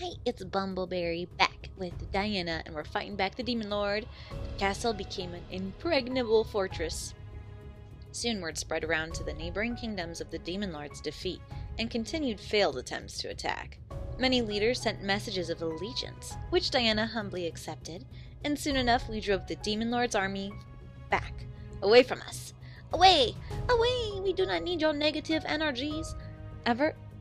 Hi, it's Bumbleberry back with Diana, and we're fighting back the Demon Lord. The castle became an impregnable fortress. Soon word spread around to the neighboring kingdoms of the Demon Lord's defeat and continued failed attempts to attack. Many leaders sent messages of allegiance, which Diana humbly accepted, and soon enough we drove the Demon Lord's army back, away from us. Away! Away! We do not need your negative energies.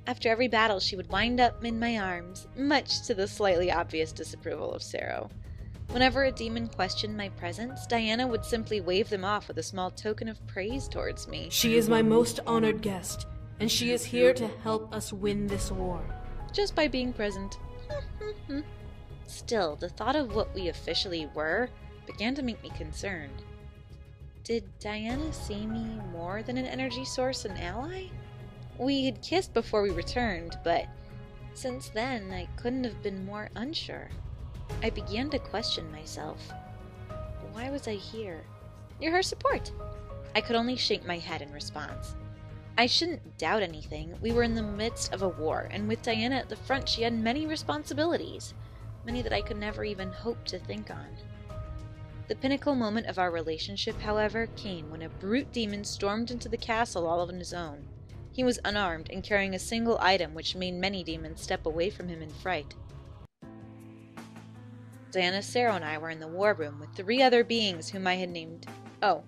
After every battle, she would wind up in my arms, much to the slightly obvious disapproval of Saero. Whenever a demon questioned my presence, Diana would simply wave them off with a small token of praise towards me. She is my most honored guest, and she is here to help us win this war. Just by being present. Still, the thought of what we officially were began to make me concerned. Did Diana see me more than an energy source and ally? We had kissed before we returned, but since then I couldn't have been more unsure. I began to question myself. Why was I here? Near her support. I could only shake my head in response. I shouldn't doubt anything. We were in the midst of a war, and with Diana at the front she had many responsibilities, many that I could never even hope to think on. The pinnacle moment of our relationship, however, came when a brute demon stormed into the castle all on his own. He was unarmed and carrying a single item which made many demons step away from him in fright. Diana, Saero, and I were in the war room with 3 other beings whom I had named... Oh,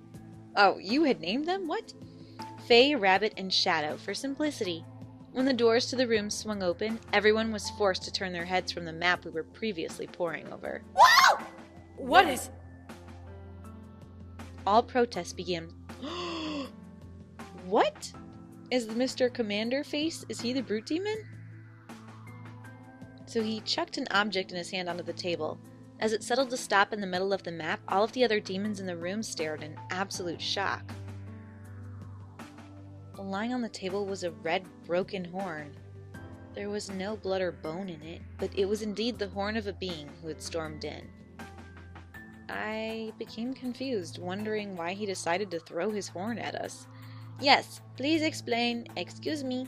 you had named them? What? Faye, Rabbit, and Shadow, for simplicity. When the doors to the room swung open, everyone was forced to turn their heads from the map we were previously poring over. Whoa! What is... All protests began. What? Is Mr. Commander face? Is he the brute demon? So he chucked an object in his hand onto the table. As it settled to stop in the middle of the map, all of the other demons in the room stared in absolute shock. Lying on the table was a red, broken horn. There was no blood or bone in it, but it was indeed the horn of a being who had stormed in. I became confused, wondering why he decided to throw his horn at us. Yes, please explain. Excuse me.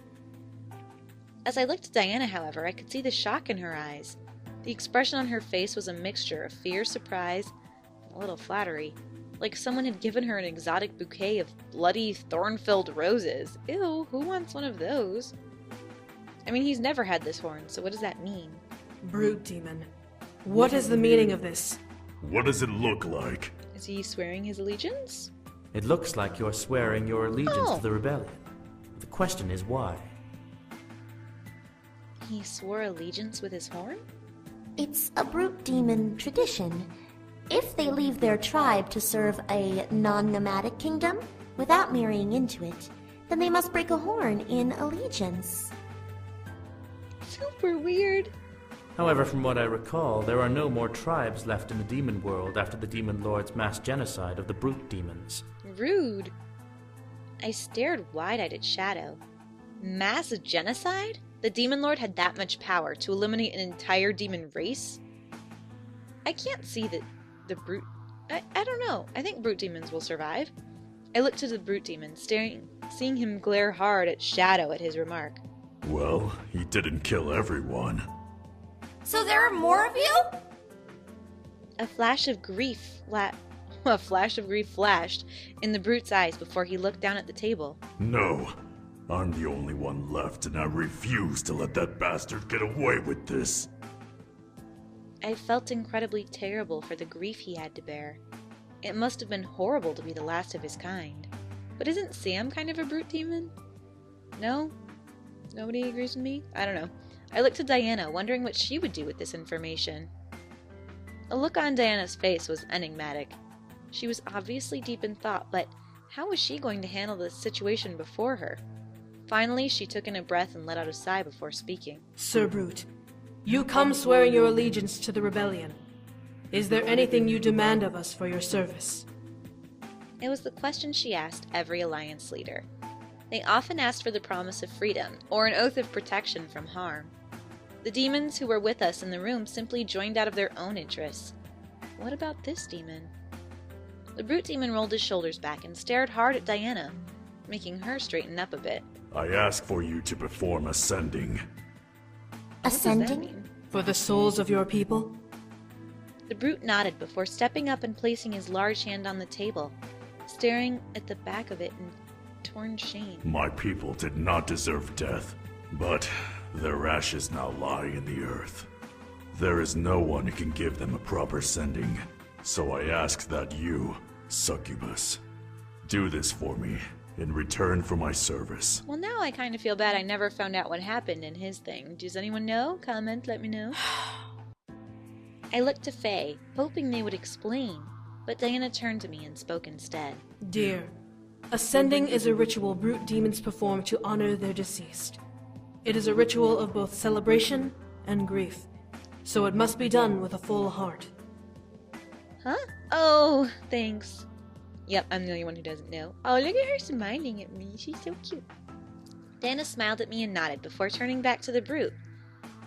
As I looked at Diana, however, I could see the shock in her eyes. The expression on her face was a mixture of fear, surprise, and a little flattery, like someone had given her an exotic bouquet of bloody, thorn-filled roses. Ew, who wants one of those? I mean, he's never had this horn, so what does that mean? Brute demon. What is the meaning of this? What does it look like? Is he swearing his allegiance? It looks like you're swearing your allegiance Oh. to the rebellion. The question is why? He swore allegiance with his horn? It's a brute demon tradition. If they leave their tribe to serve a non-nomadic kingdom without marrying into it, then they must break a horn in allegiance. Super weird. However, from what I recall, there are no more tribes left in the demon world after the Demon Lord's mass genocide of the brute demons. Rude. I stared wide-eyed at Shadow. Mass genocide? The Demon Lord had that much power to eliminate an entire demon race? I can't see the brute... I don't know. I think brute demons will survive. I looked to the brute demon, seeing him glare hard at Shadow at his remark. Well, he didn't kill everyone. So there are more of you? A flash of grief flashed in the brute's eyes before he looked down at the table. No, I'm the only one left and I refuse to let that bastard get away with this. I felt incredibly terrible for the grief he had to bear. It must have been horrible to be the last of his kind. But isn't Sam kind of a brute demon? No? Nobody agrees with me? I don't know. I looked to Diana, wondering what she would do with this information. The look on Diana's face was enigmatic. She was obviously deep in thought, but how was she going to handle the situation before her? Finally, she took in a breath and let out a sigh before speaking. Sir Brute, you come swearing your allegiance to the rebellion. Is there anything you demand of us for your service? It was the question she asked every alliance leader. They often asked for the promise of freedom, or an oath of protection from harm. The demons who were with us in the room simply joined out of their own interests. What about this demon? The brute demon rolled his shoulders back and stared hard at Diana, making her straighten up a bit. I ask for you to perform ascending. What does that Ascending? mean? For the souls of your people? The brute nodded before stepping up and placing his large hand on the table, staring at the back of it in torn shame. My people did not deserve death, but their ashes now lie in the earth. There is no one who can give them a proper sending, so I ask that you, Succubus, do this for me in return for my service. Well, now I kind of feel bad I never found out what happened in his thing. Does anyone know? Comment, let me know. I looked to Faye, hoping they would explain, but Diana turned to me and spoke instead. Dear, ascending is a ritual brute demons perform to honor their deceased. It is a ritual of both celebration and grief, so it must be done with a full heart. Huh? Oh, thanks. Yep, I'm the only one who doesn't know. Oh, look at her smiling at me. She's so cute. Diana smiled at me and nodded before turning back to the brute.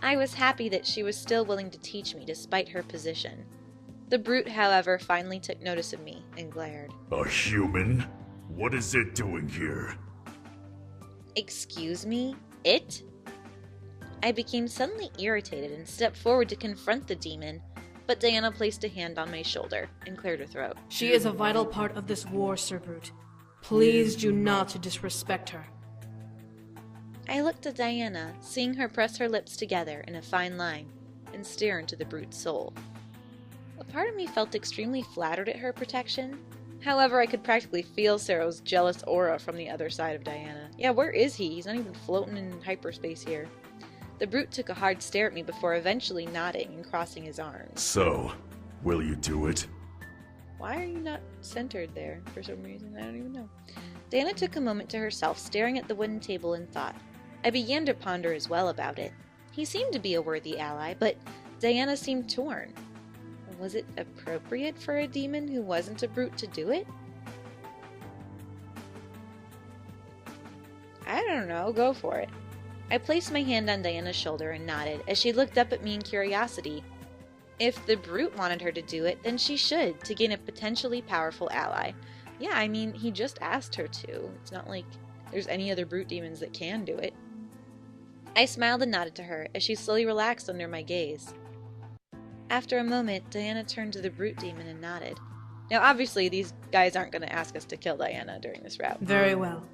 I was happy that she was still willing to teach me despite her position. The brute, however, finally took notice of me and glared. A human? What is it doing here? Excuse me? It? I became suddenly irritated and stepped forward to confront the demon, but Diana placed a hand on my shoulder and cleared her throat. She is a vital part of this war, Sir Brute. Please do not disrespect her. I looked at Diana, seeing her press her lips together in a fine line and stare into the brute's soul. A part of me felt extremely flattered at her protection. However, I could practically feel Saero's jealous aura from the other side of Diana. Yeah, where is he? He's not even floating in hyperspace here. The brute took a hard stare at me before eventually nodding and crossing his arms. So, will you do it? Why are you not centered there for some reason? I don't even know. Diana took a moment to herself, staring at the wooden table in thought. I began to ponder as well about it. He seemed to be a worthy ally, but Diana seemed torn. Was it appropriate for a demon who wasn't a brute to do it? I don't know, go for it. I placed my hand on Diana's shoulder and nodded as she looked up at me in curiosity. If the brute wanted her to do it, then she should, to gain a potentially powerful ally. Yeah, I mean, he just asked her to. It's not like there's any other brute demons that can do it. I smiled and nodded to her as she slowly relaxed under my gaze. After a moment, Diana turned to the brute demon and nodded. Now, obviously, these guys aren't going to ask us to kill Diana during this route. Very well.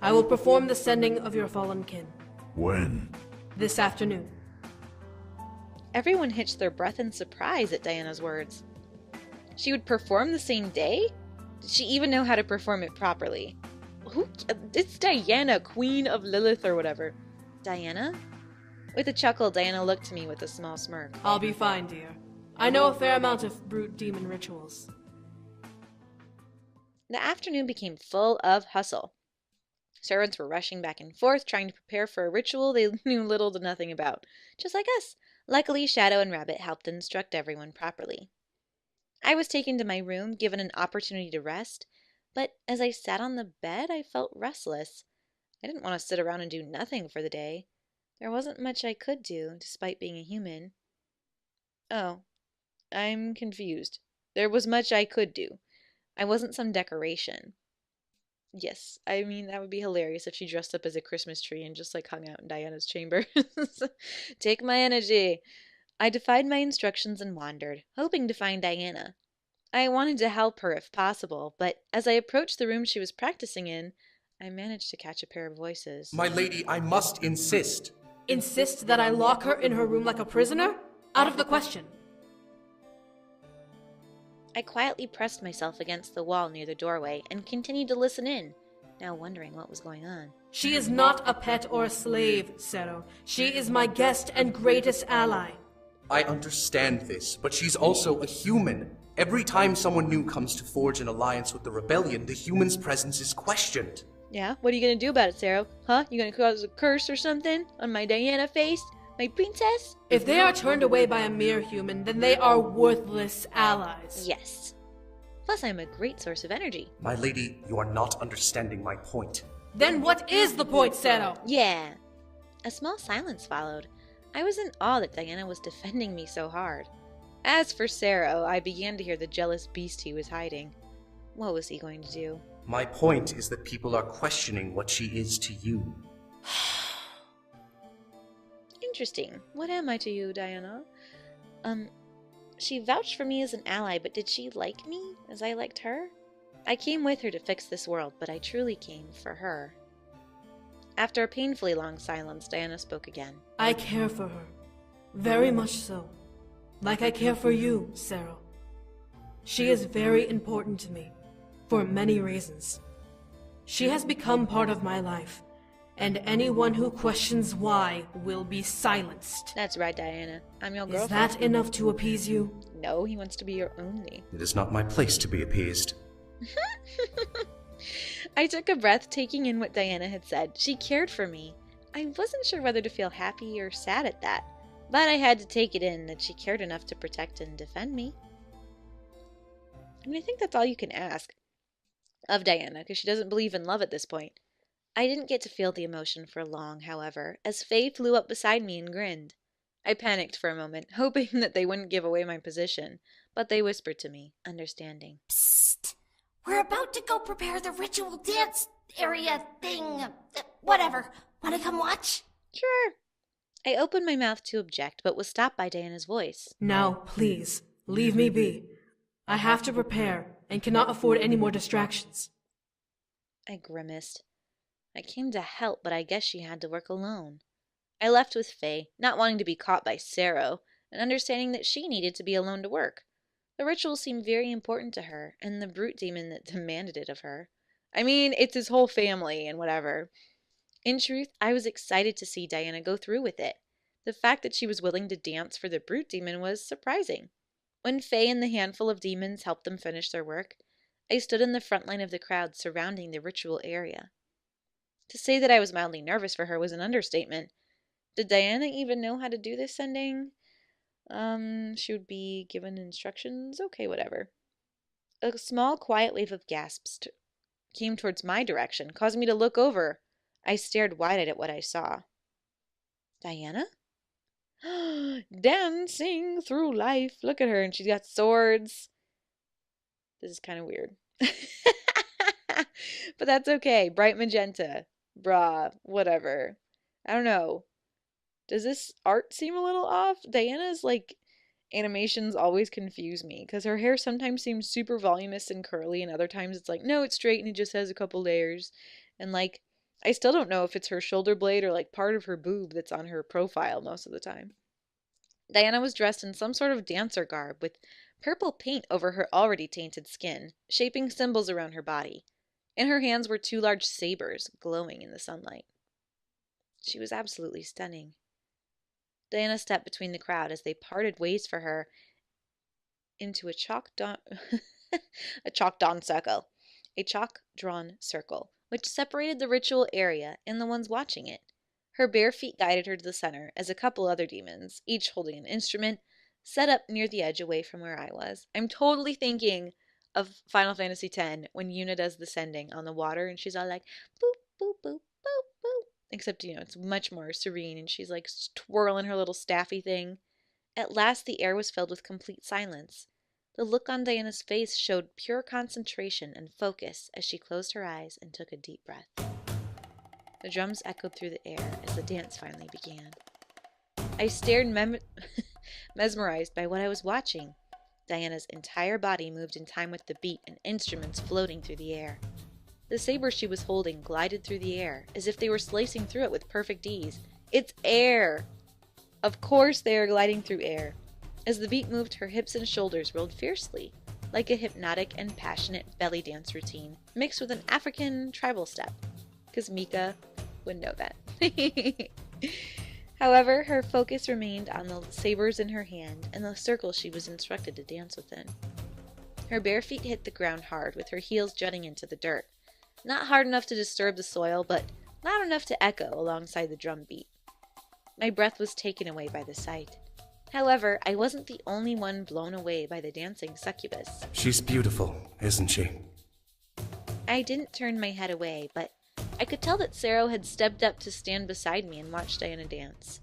I will perform the sending of your fallen kin. When? This afternoon. Everyone hitched their breath in surprise at Diana's words. She would perform the same day? Did she even know how to perform it properly? It's Diana, Queen of Lilith or whatever. Diana? With a chuckle, Diana looked to me with a small smirk. I'll be fine, dear. I know a fair amount of brute demon rituals. The afternoon became full of hustle. Servants were rushing back and forth, trying to prepare for a ritual they knew little to nothing about, just like us. Luckily, Shadow and Rabbit helped instruct everyone properly. I was taken to my room, given an opportunity to rest, but as I sat on the bed, I felt restless. I didn't want to sit around and do nothing for the day. There wasn't much I could do, despite being a human. Oh, I'm confused. There was much I could do. I wasn't some decoration. Yes, I mean, that would be hilarious if she dressed up as a Christmas tree and just, hung out in Diana's chamber. Take my energy. I defied my instructions and wandered, hoping to find Diana. I wanted to help her if possible, but as I approached the room she was practicing in, I managed to catch a pair of voices. My lady, I must insist. Insist that I lock her in her room like a prisoner? Out of the question. I quietly pressed myself against the wall near the doorway and continued to listen in, now wondering what was going on. She is not a pet or a slave, Saero. She is my guest and greatest ally. I understand this, but she's also a human. Every time someone new comes to forge an alliance with the rebellion, the human's presence is questioned. Yeah? What are you gonna do about it, Saero? Huh? You gonna cause a curse or something on my Diana face? My princess? If they are turned away by a mere human, then they are worthless allies. Yes. Plus, I'm a great source of energy. My lady, you are not understanding my point. Then what is the point, Saero? Yeah. A small silence followed. I was in awe that Diana was defending me so hard. As for Saero, I began to hear the jealous beast he was hiding. What was he going to do? My point is that people are questioning what she is to you. Interesting. What am I to you, Diana? She vouched for me as an ally, but did she like me as I liked her? I came with her to fix this world, but I truly came for her. After a painfully long silence, Diana spoke again. I care for her. Very much so. Like I care for you, Saero. She is very important to me, for many reasons. She has become part of my life, and anyone who questions why will be silenced. That's right, Diana. I'm your girlfriend. Is that enough to appease you? No, he wants to be your only. It is not my place to be appeased. I took a breath, taking in what Diana had said. She cared for me. I wasn't sure whether to feel happy or sad at that, but I had to take it in that she cared enough to protect and defend me. I mean, I think that's all you can ask of Diana, because she doesn't believe in love at this point. I didn't get to feel the emotion for long, however, as Faye flew up beside me and grinned. I panicked for a moment, hoping that they wouldn't give away my position, but they whispered to me, understanding. Psst. We're about to go prepare the ritual dance area thing. Whatever. Want to come watch? Sure. I opened my mouth to object, but was stopped by Diana's voice. Now, please, leave me be. I have to prepare, and cannot afford any more distractions. I grimaced. I came to help, but I guess she had to work alone. I left with Faye, not wanting to be caught by Saero, and understanding that she needed to be alone to work. The ritual seemed very important to her, and the brute demon that demanded it of her. I mean, it's his whole family and whatever. In truth, I was excited to see Diana go through with it. The fact that she was willing to dance for the brute demon was surprising. When Faye and the handful of demons helped them finish their work, I stood in the front line of the crowd surrounding the ritual area. To say that I was mildly nervous for her was an understatement. Did Diana even know how to do this sending? She would be given instructions? Okay, whatever. A small, quiet wave of gasps came towards my direction, causing me to look over. I stared wide-eyed at what I saw. Diana? Dancing through life. Look at her, and she's got swords. This is kind of weird. But that's okay. Bright magenta. Brah. Whatever. I don't know. Does this art seem a little off? Diana's, animations always confuse me, because her hair sometimes seems super voluminous and curly, and other times it's like, no, it's straight and it just has a couple layers. And, I still don't know if it's her shoulder blade or, part of her boob that's on her profile most of the time. Diana was dressed in some sort of dancer garb, with purple paint over her already tainted skin, shaping symbols around her body. In her hands were two large sabers, glowing in the sunlight. She was absolutely stunning. Diana stepped between the crowd as they parted ways for her into a chalk-drawn circle, which separated the ritual area and the ones watching it. Her bare feet guided her to the center as a couple other demons, each holding an instrument, set up near the edge away from where I was. I'm totally thinking of Final Fantasy X when Yuna does the sending on the water and she's all like, boop, boop, boop, boop, boop. Except, it's much more serene and she's twirling her little staffy thing. At last the air was filled with complete silence. The look on Diana's face showed pure concentration and focus as she closed her eyes and took a deep breath. The drums echoed through the air as the dance finally began. I stared mesmerized by what I was watching. Diana's entire body moved in time with the beat and instruments floating through the air. The saber she was holding glided through the air, as if they were slicing through it with perfect ease. It's air! Of course they are gliding through air. As the beat moved, her hips and shoulders rolled fiercely, like a hypnotic and passionate belly dance routine, mixed with an African tribal step. Because Mika would know that. However, her focus remained on the sabers in her hand and the circle she was instructed to dance within. Her bare feet hit the ground hard, with her heels jutting into the dirt. Not hard enough to disturb the soil, but loud enough to echo alongside the drum beat. My breath was taken away by the sight. However, I wasn't the only one blown away by the dancing succubus. She's beautiful, isn't she? I didn't turn my head away, but I could tell that Saero had stepped up to stand beside me and watch Diana dance.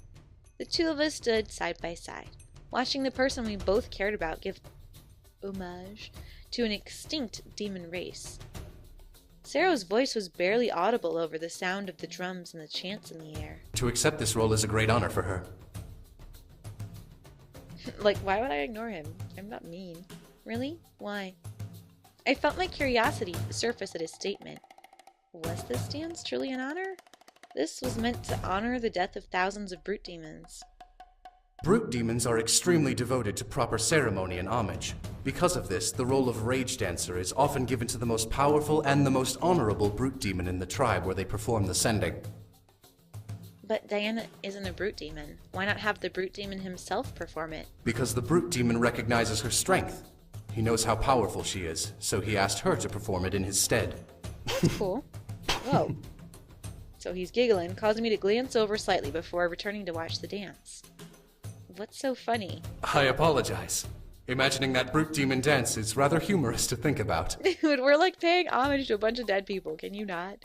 The two of us stood side by side, watching the person we both cared about give homage to an extinct demon race. Saero's voice was barely audible over the sound of the drums and the chants in the air. To accept this role is a great honor for her. Like, why would I ignore him? I'm not mean. Really? Why? I felt my curiosity surface at his statement. Was this dance truly an honor? This was meant to honor the death of thousands of brute demons. Brute demons are extremely devoted to proper ceremony and homage. Because of this, the role of Rage Dancer is often given to the most powerful and the most honorable brute demon in the tribe where they perform the sending. But Diana isn't a brute demon. Why not have the brute demon himself perform it? Because the brute demon recognizes her strength. He knows how powerful she is, so he asked her to perform it in his stead. Cool. Whoa. So he's giggling, causing me to glance over slightly before returning to watch the dance. What's so funny? I apologize. Imagining that brute demon dance is rather humorous to think about. Dude, we're like paying homage to a bunch of dead people, can you not?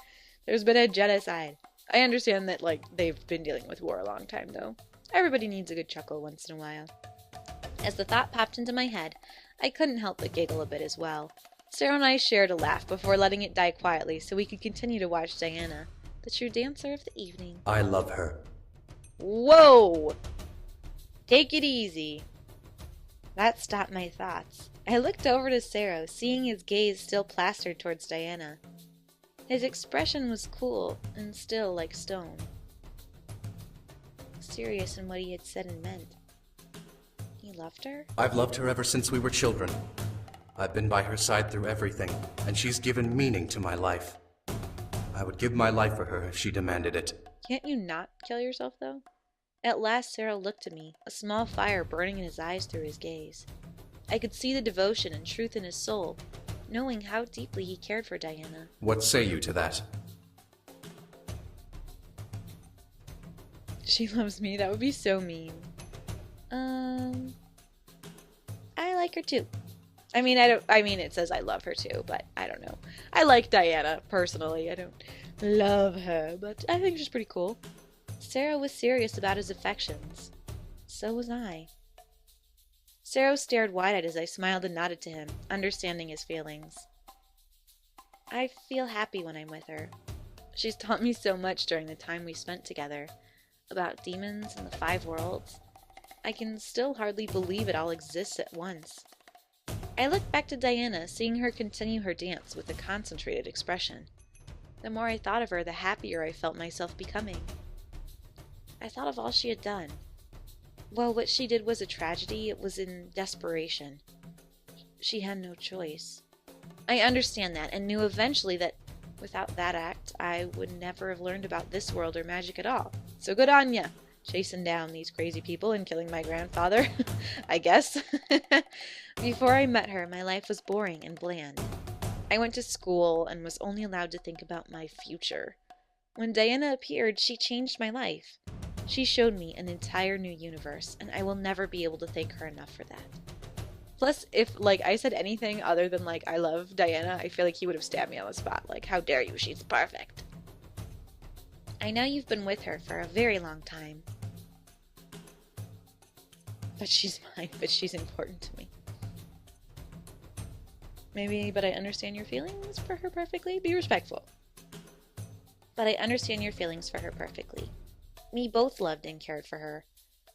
There's been a genocide. I understand that, like, they've been dealing with war a long time, though. Everybody needs a good chuckle once in a while. As the thought popped into my head, I couldn't help but giggle a bit as well. Saero and I shared a laugh before letting it die quietly so we could continue to watch Diana, the true dancer of the evening. I love her. Whoa! Take it easy. That stopped my thoughts. I looked over to Saero, seeing his gaze still plastered towards Diana. His expression was cool and still like stone. Serious in what he had said and meant. He loved her? I've loved her ever since we were children. I've been by her side through everything, and she's given meaning to my life. I would give my life for her if she demanded it. Can't you not kill yourself, though? At last, Saero looked at me, a small fire burning in his eyes through his gaze. I could see the devotion and truth in his soul, knowing how deeply he cared for Diana. What say you to that? She loves me? That would be so mean. I like her too. I mean, it says I love her too, but I don't know. I like Diana, personally. I don't love her, but I think she's pretty cool. Saero was serious about his affections. So was I. Saero stared wide-eyed as I smiled and nodded to him, understanding his feelings. I feel happy when I'm with her. She's taught me so much during the time we spent together, about demons and the 5 worlds. I can still hardly believe it all exists at once. I looked back to Diana, seeing her continue her dance with a concentrated expression. The more I thought of her, the happier I felt myself becoming. I thought of all she had done. While what she did was a tragedy, it was in desperation. She had no choice. I understand that, and knew eventually that without that act, I would never have learned about this world or magic at all. So good on ya, chasing down these crazy people and killing my grandfather, I guess. Before I met her, my life was boring and bland. I went to school and was only allowed to think about my future. When Diana appeared, she changed my life. She showed me an entire new universe, and I will never be able to thank her enough for that. Plus, if, I said anything other than, I love Diana, I feel like he would have stabbed me on the spot. How dare you, she's perfect. I know you've been with her for a very long time. But she's mine, but she's important to me. Maybe, but I understand your feelings for her perfectly. Be respectful. But I understand your feelings for her perfectly. We both loved and cared for her.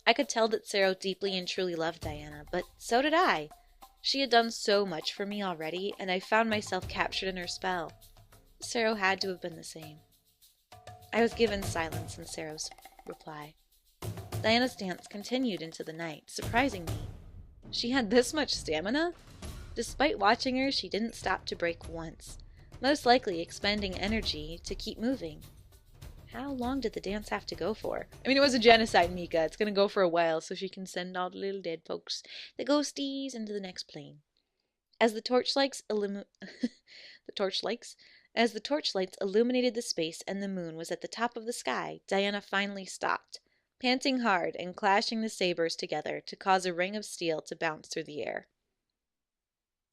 I could tell that Saero deeply and truly loved Diana, but so did I. She had done so much for me already, and I found myself captured in her spell. Saero had to have been the same. I was given silence in Saero's reply. Diana's dance continued into the night, surprising me. She had this much stamina? Despite watching her, she didn't stop to break once, most likely expending energy to keep moving. How long did the dance have to go for? I mean, it was a genocide, Mika. It's gonna go for a while so she can send all the little dead folks, the ghosties, into the next plane. As the torchlights illuminated the space and the moon was at the top of the sky, Diana finally stopped, panting hard and clashing the sabers together to cause a ring of steel to bounce through the air.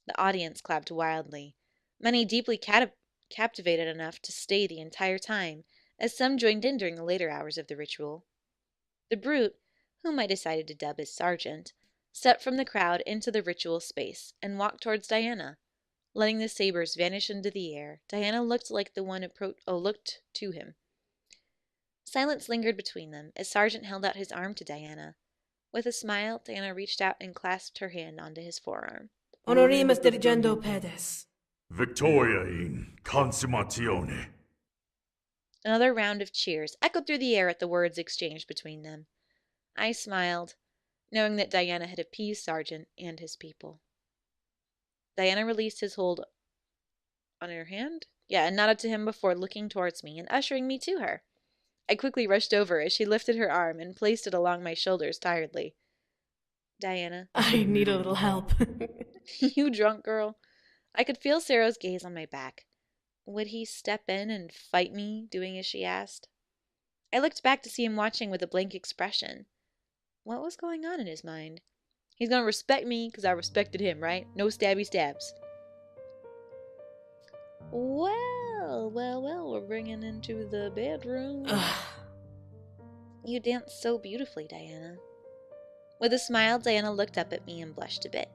The audience clapped wildly, many deeply captivated enough to stay the entire time, as some joined in during the later hours of the ritual. The brute, whom I decided to dub as Sergeant, stepped from the crowd into the ritual space and walked towards Diana. Letting the sabers vanish into the air, Diana looked like the one looked to him. Silence lingered between them as Sergeant held out his arm to Diana. With a smile, Diana reached out and clasped her hand onto his forearm. Honorimus dirigendo pedes. Victoria in consummatione. Another round of cheers echoed through the air at the words exchanged between them. I smiled, knowing that Diana had appeased Sergeant and his people. Diana released his hold on her hand, and nodded to him before looking towards me and ushering me to her. I quickly rushed over as she lifted her arm and placed it along my shoulders tiredly. Diana. I need a little help. You drunk girl. I could feel Saero's gaze on my back. Would he step in and fight me, doing as she asked? I looked back to see him watching with a blank expression. What was going on in his mind? He's gonna respect me because I respected him, right? No stabby stabs. Well, we're bringing into the bedroom. You danced so beautifully, Diana. With a smile, Diana looked up at me and blushed a bit.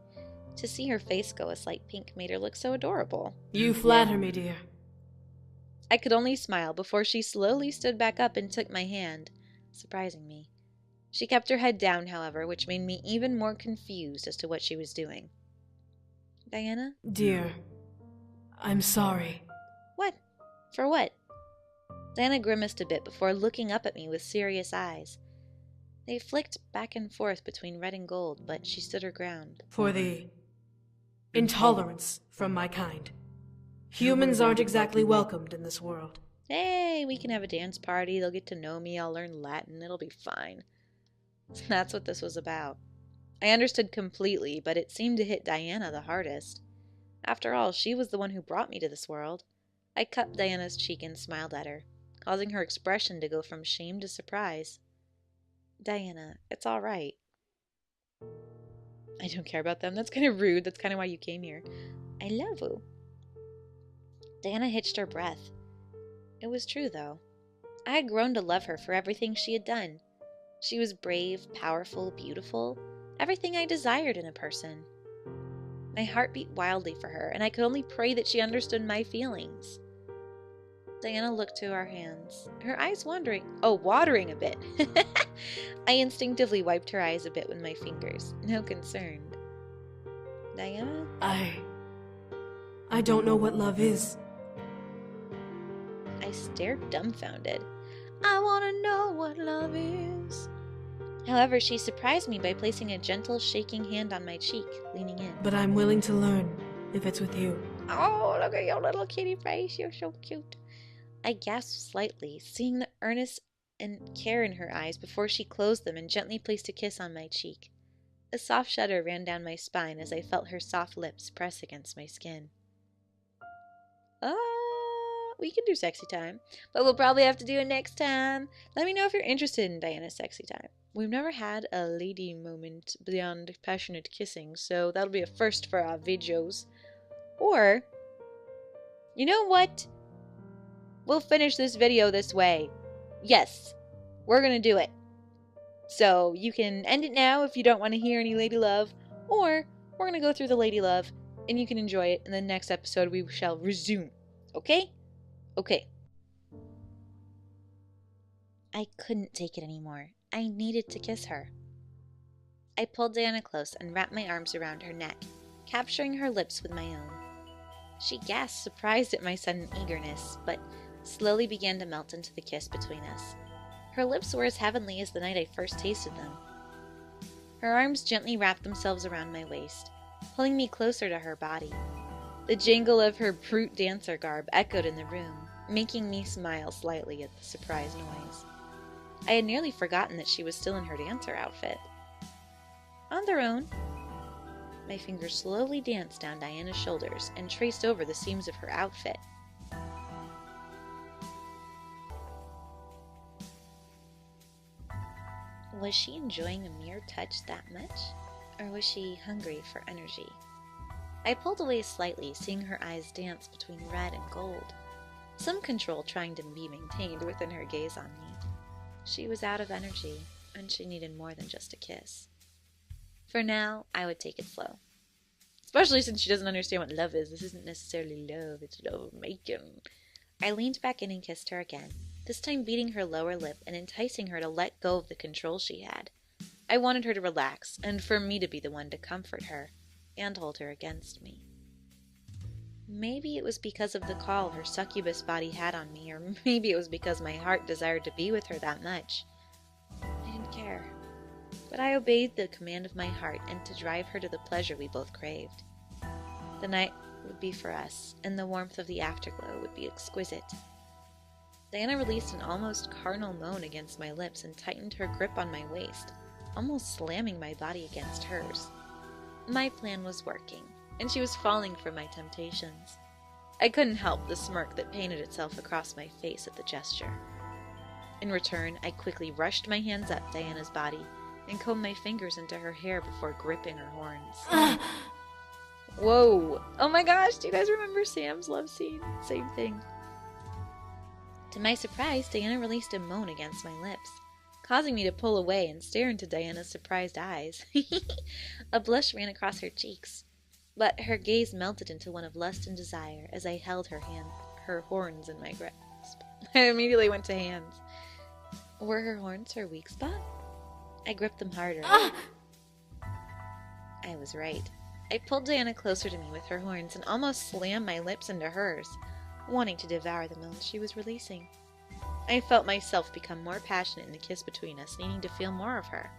To see her face go a slight pink made her look so adorable. You flatter me, dear. I could only smile before she slowly stood back up and took my hand, surprising me. She kept her head down, however, which made me even more confused as to what she was doing. Diana? Dear, I'm sorry. What? For what? Diana grimaced a bit before looking up at me with serious eyes. They flicked back and forth between red and gold, but she stood her ground. For the intolerance from my kind. Humans aren't exactly welcomed in this world. Hey, we can have a dance party. They'll get to know me. I'll learn Latin. It'll be fine. That's what this was about. I understood completely, but it seemed to hit Diana the hardest. After all, she was the one who brought me to this world. I cupped Diana's cheek and smiled at her, causing her expression to go from shame to surprise. Diana, it's all right. I don't care about them. That's kind of rude. That's kind of why you came here. I love you. Diana hitched her breath. It was true, though. I had grown to love her for everything she had done. She was brave, powerful, beautiful, everything I desired in a person. My heart beat wildly for her, and I could only pray that she understood my feelings. Diana looked to our hands, her eyes watering a bit. I instinctively wiped her eyes a bit with my fingers, no concern. Diana? I don't know what love is. I stared dumbfounded. I want to know what love is. However, she surprised me by placing a gentle, shaking hand on my cheek, leaning in. But I'm willing to learn, if it's with you. Oh, look at your little kitty face. You're so cute. I gasped slightly, seeing the earnest and care in her eyes before she closed them and gently placed a kiss on my cheek. A soft shudder ran down my spine as I felt her soft lips press against my skin. We can do sexy time, but we'll probably have to do it next time. Let me know if you're interested in Diana's sexy time. We've never had a lady moment beyond passionate kissing, so that'll be a first for our videos. Or, you know what? We'll finish this video this way. Yes, we're gonna do it. So you can end it now if you don't want to hear any lady love, or we're gonna go through the lady love, and you can enjoy it. In the next episode, we shall resume. Okay? Okay. I couldn't take it anymore. I needed to kiss her. I pulled Diana close and wrapped my arms around her neck, capturing her lips with my own. She gasped, surprised at my sudden eagerness, but slowly began to melt into the kiss between us. Her lips were as heavenly as the night I first tasted them. Her arms gently wrapped themselves around my waist, pulling me closer to her body. The jingle of her brute dancer garb echoed in the room, making me smile slightly at the surprise noise. I had nearly forgotten that she was still in her dancer outfit. On their own, my fingers slowly danced down Diana's shoulders and traced over the seams of her outfit. Was she enjoying a mere touch that much? Or was she hungry for energy? I pulled away slightly, seeing her eyes dance between red and gold, some control trying to be maintained within her gaze on me. She was out of energy, and she needed more than just a kiss. For now, I would take it slow. Especially since she doesn't understand what love is. This isn't necessarily love, it's love making. I leaned back in and kissed her again, this time beating her lower lip and enticing her to let go of the control she had. I wanted her to relax, and for me to be the one to comfort her and hold her against me. Maybe it was because of the call her succubus body had on me, or maybe it was because my heart desired to be with her that much. I didn't care. But I obeyed the command of my heart and to drive her to the pleasure we both craved. The night would be for us, and the warmth of the afterglow would be exquisite. Diana released an almost carnal moan against my lips and tightened her grip on my waist, almost slamming my body against hers. My plan was working, and she was falling for my temptations. I couldn't help the smirk that painted itself across my face at the gesture. In return, I quickly rushed my hands up Diana's body and combed my fingers into her hair before gripping her horns. Whoa! Oh my gosh, do you guys remember Sam's love scene? Same thing. To my surprise, Diana released a moan against my lips, causing me to pull away and stare into Diana's surprised eyes. A blush ran across her cheeks, but her gaze melted into one of lust and desire as I held her horns in my grasp. I immediately went to hands. Were her horns her weak spot? I gripped them harder. I was right. I pulled Diana closer to me with her horns and almost slammed my lips into hers, wanting to devour the moans she was releasing. I felt myself become more passionate in the kiss between us, needing to feel more of her.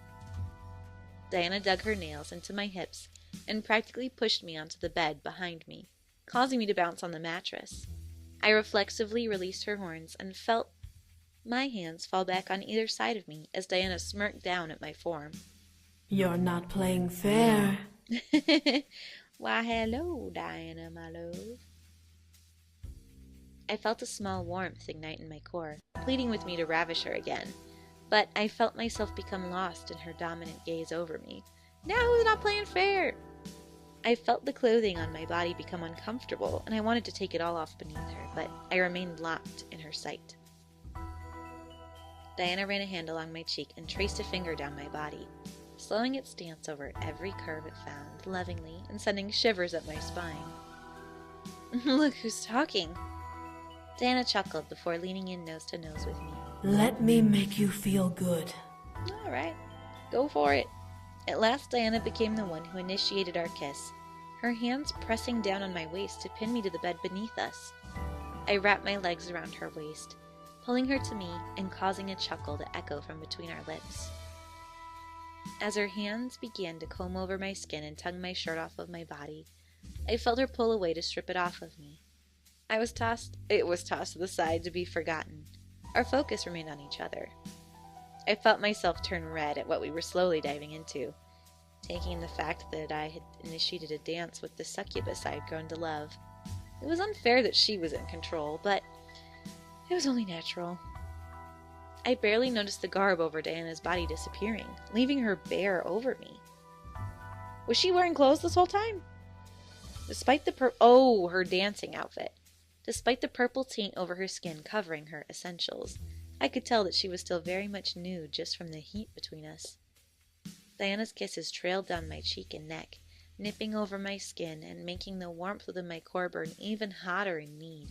Diana dug her nails into my hips and practically pushed me onto the bed behind me, causing me to bounce on the mattress. I reflexively released her horns and felt my hands fall back on either side of me as Diana smirked down at my form. You're not playing fair. Why, hello, Diana, my love. I felt a small warmth ignite in my core, pleading with me to ravish her again, but I felt myself become lost in her dominant gaze over me. Now who's not playing fair? I felt the clothing on my body become uncomfortable, and I wanted to take it all off beneath her, but I remained locked in her sight. Diana ran a hand along my cheek and traced a finger down my body, slowing its dance over every curve it found, lovingly, and sending shivers up my spine. Look who's talking. Diana chuckled before leaning in nose to nose with me. Let me make you feel good. All right, go for it. At last, Diana became the one who initiated our kiss, her hands pressing down on my waist to pin me to the bed beneath us. I wrapped my legs around her waist, pulling her to me and causing a chuckle to echo from between our lips. As her hands began to comb over my skin and tug my shirt off of my body, I felt her pull away to strip it off of me. It was tossed to the side to be forgotten. Our focus remained on each other. I felt myself turn red at what we were slowly diving into, taking the fact that I had initiated a dance with the succubus I had grown to love. It was unfair that she was in control, but it was only natural. I barely noticed the garb over Diana's body disappearing, leaving her bare over me. Was she wearing clothes this whole time? Despite the her dancing outfit. Despite the purple taint over her skin covering her essentials, I could tell that she was still very much nude just from the heat between us. Diana's kisses trailed down my cheek and neck, nipping over my skin and making the warmth within my core burn even hotter in need.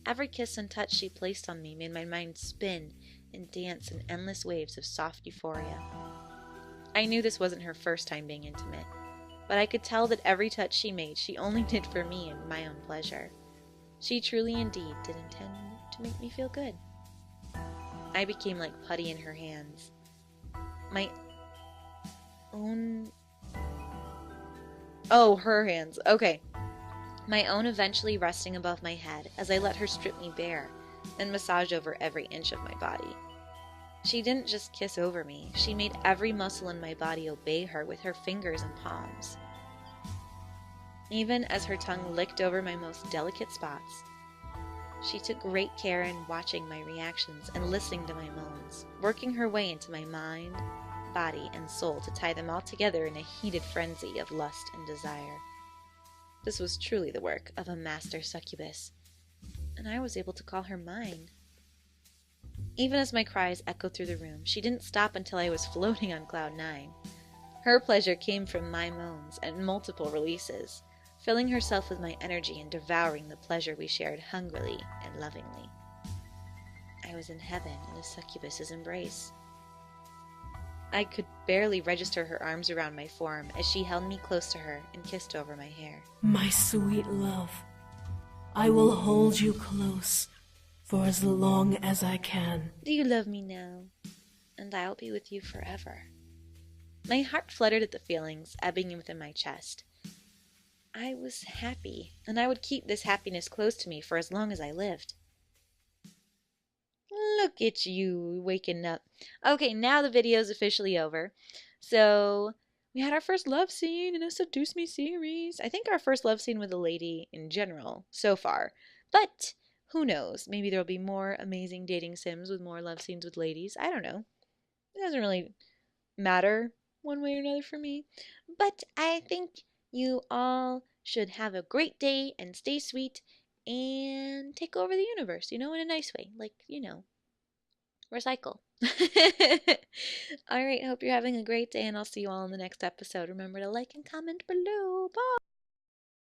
Every kiss and touch she placed on me made my mind spin and dance in endless waves of soft euphoria. I knew this wasn't her first time being intimate, but I could tell that every touch she made she only did for me and my own pleasure. She truly indeed did intend to make me feel good. I became like putty in her hands. Her hands. Okay. My own eventually resting above my head as I let her strip me bare and massage over every inch of my body. She didn't just kiss over me, she made every muscle in my body obey her with her fingers and palms. Even as her tongue licked over my most delicate spots, she took great care in watching my reactions and listening to my moans, working her way into my mind, body, and soul to tie them all together in a heated frenzy of lust and desire. This was truly the work of a master succubus, and I was able to call her mine. Even as my cries echoed through the room, she didn't stop until I was floating on cloud 9. Her pleasure came from my moans and multiple releases, filling herself with my energy and devouring the pleasure we shared hungrily and lovingly. I was in heaven in a succubus's embrace. I could barely register her arms around my form as she held me close to her and kissed over my hair. My sweet love, I will hold you close for as long as I can. Do you love me now? And I'll be with you forever. My heart fluttered at the feelings ebbing within my chest. I was happy, and I would keep this happiness close to me for as long as I lived. Look at you waking up. Okay, now the video's officially over. So, we had our first love scene in a Seduce Me series. I think our first love scene with a lady in general so far. But, who knows? Maybe there'll be more amazing dating sims with more love scenes with ladies. I don't know. It doesn't really matter one way or another for me. But I think you all should have a great day and stay sweet and take over the universe, in a nice way. Like, recycle. Alright, hope you're having a great day, and I'll see you all in the next episode. Remember to like and comment below. Bye!